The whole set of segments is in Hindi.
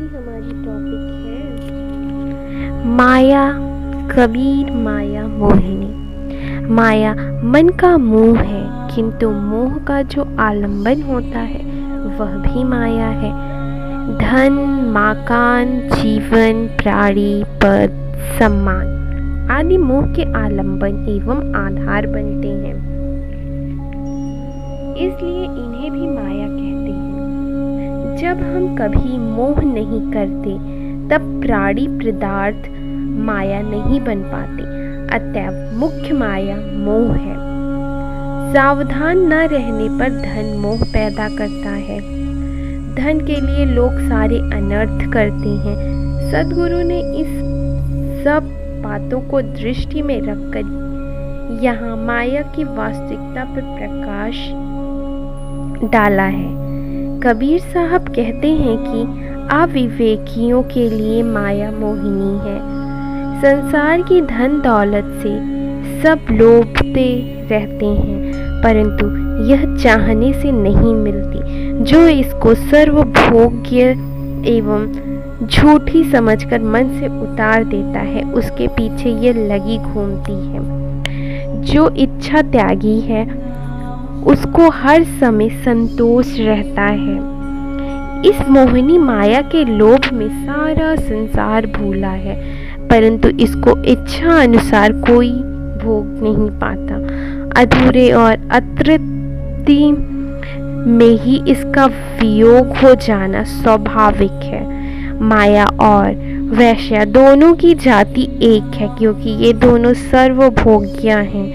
हमारी टॉपिक है माया। कबीर माया मोहिनी। माया मन का मोह है, किंतु मोह का जो आलंबन होता है वह भी माया है। धन, मकान, जीवन, प्राणी, पद, सम्मान आदि मोह के आलंबन एवं आधार बनते हैं, इसलिए इन्हें भी माया कहते हैं। जब हम कभी मोह नहीं करते तब प्राणी पदार्थ माया नहीं बन पाते, अतएव मुख्य माया मोह है। सावधान न रहने पर धन मोह पैदा करता है। धन के लिए लोग सारे अनर्थ करते हैं। सद्गुरु ने इस सब बातों को दृष्टि में रखकर यहाँ माया की वास्तविकता पर प्रकाश डाला है। कबीर साहब कहते हैं कि अविवेकियों के लिए माया मोहिनी है। संसार की धन दौलत से सब लोभते रहते हैं, परंतु यह चाहने से नहीं मिलती। जो इसको सर्वभोग्य एवं झूठी समझकर मन से उतार देता है, उसके पीछे यह लगी घूमती है। जो इच्छा त्यागी है उसको हर समय संतोष रहता है। इस मोहिनी माया के लोभ में सारा संसार भूला है, परंतु इसको इच्छा अनुसार कोई भोग नहीं पाता। अधूरे और अतृप्ति में ही इसका वियोग हो जाना स्वाभाविक है। माया और वैश्या दोनों की जाति एक है, क्योंकि ये दोनों सर्वभोग्या हैं।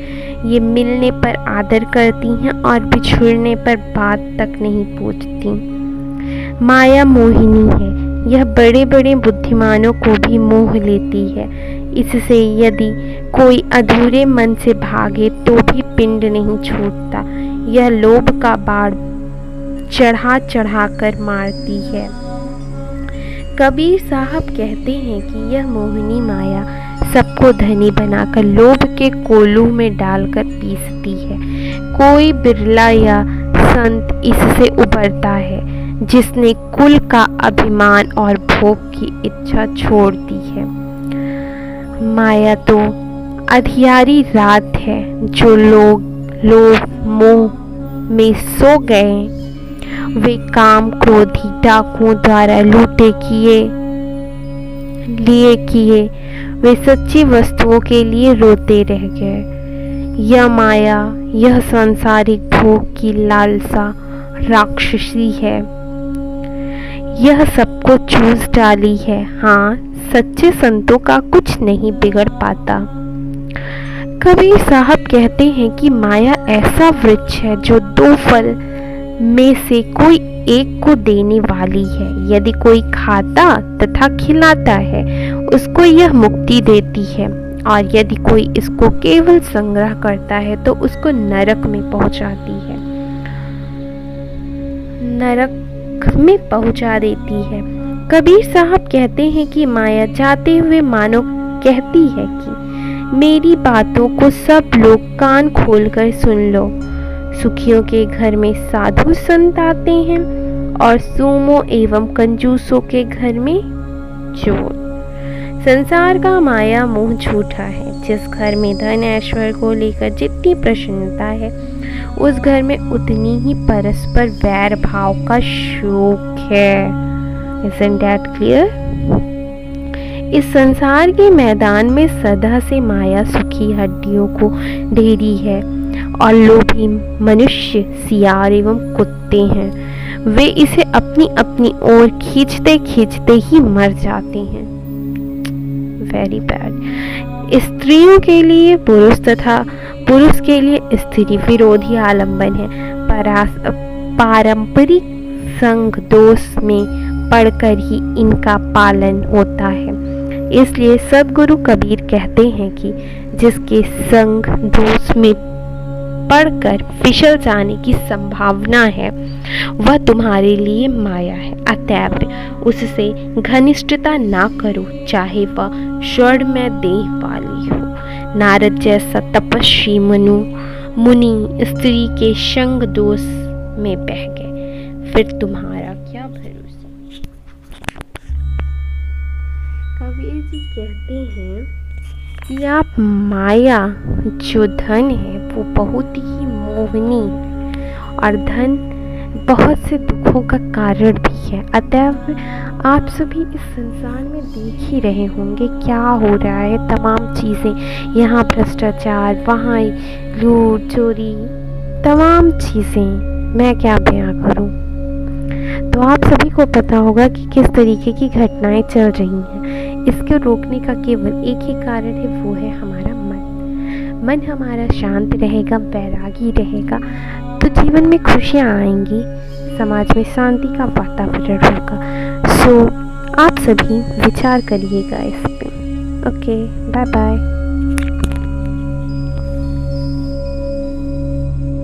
ये मिलने पर आदर करती हैं और बिछुड़ने पर बात तक नहीं पूछती। माया मोहिनी है। यह बड़े बड़े बुद्धिमानों को भी मोह लेती है। इससे यदि कोई अधूरे मन से भागे तो भी पिंड नहीं छूटता। यह लोभ का बाण चढ़ा चढ़ा कर मारती है। कबीर साहब कहते हैं कि यह मोहिनी माया सबको धनी बनाकर लोभ के कोलू में डालकर पीसती है। कोई बिरला या संत इससे उबरता है जिसने कुल का अभिमान और भोग की इच्छा छोड़ दी है। माया तो अंधियारी रात है। जो लोग लोभ मोह में सो गए वे काम क्रोधी डाकुओं द्वारा लूटे किए वे सच्ची वस्तुओं के लिए रोते रह गए। यह माया, यह सांसारिक भोग की लालसा राक्षसी है। यह सबको चूस डाली है। हाँ, सच्चे संतों का कुछ नहीं बिगड़ पाता। कबीर साहब कहते हैं कि माया ऐसा वृक्ष है जो दो फल में से कोई एक को देने वाली है। यदि कोई खाता तथा खिलाता है उसको यह मुक्ति देती है, और यदि कोई इसको केवल संग्रह करता है तो उसको नरक में पहुंचा देती है। कबीर साहब कहते हैं कि माया जाते हुए मानो कहती है कि मेरी बातों को सब लोग कान खोलकर सुन लो। सुखियों के घर में साधु संत आते हैं और सूमों एवं कंजूसों के घर में चोर। संसार का माया मोह झूठा है। जिस घर में धन ऐश्वर्य को लेकर जितनी प्रसन्नता है, उस घर में उतनी ही परस्पर वैर भाव का शोक है। Isn't that clear? इस संसार के मैदान में सदा से माया सुखी हड्डियों को ढेरी है, और लोभी मनुष्य, सियार एवं कुत्ते हैं। वे इसे अपनी अपनी ओर खींचते खींचते ही मर जाते हैं। Very bad. स्त्रियों के लिए पुरुष तथा पुरुष के लिए स्त्री विरोधी आलंबन है। पारंपरिक संग दोष में पढ़कर ही इनका पालन होता है। इसलिए सद्गुरु कबीर कहते हैं कि जिसके संग दोष में पढ़कर फिसल जाने की संभावना है वह तुम्हारे लिए माया है। अतएव उससे घनिष्ठता ना करो, चाहे वह स्वर्ण में देह वाली हो। नारद जैसा तपस्वी मुनि स्त्री के संग दोष में बह गए, फिर तुम्हारा क्या भरोसा। कबीर जी कहते हैं कि आप माया जो धन है वो बहुत ही मोहनी है और धन बहुत से दुखों का कारण भी है। अतएव आप सभी इस संसार में देख ही रहे होंगे क्या हो रहा है, तमाम चीज़ें, यहाँ भ्रष्टाचार, वहाँ लूट चोरी, तमाम चीज़ें, मैं क्या बयां करूँ। तो आप सभी को पता होगा कि किस तरीके की घटनाएं चल रही हैं। इसको रोकने का केवल एक ही कारण है, वो है हमारा मन। मन हमारा शांत रहेगा, वैरागी रहेगा तो जीवन में खुशियाँ आएंगी, समाज में शांति का वातावरण होगा। सो आप सभी विचार करिएगा इस पे। Okay, bye bye.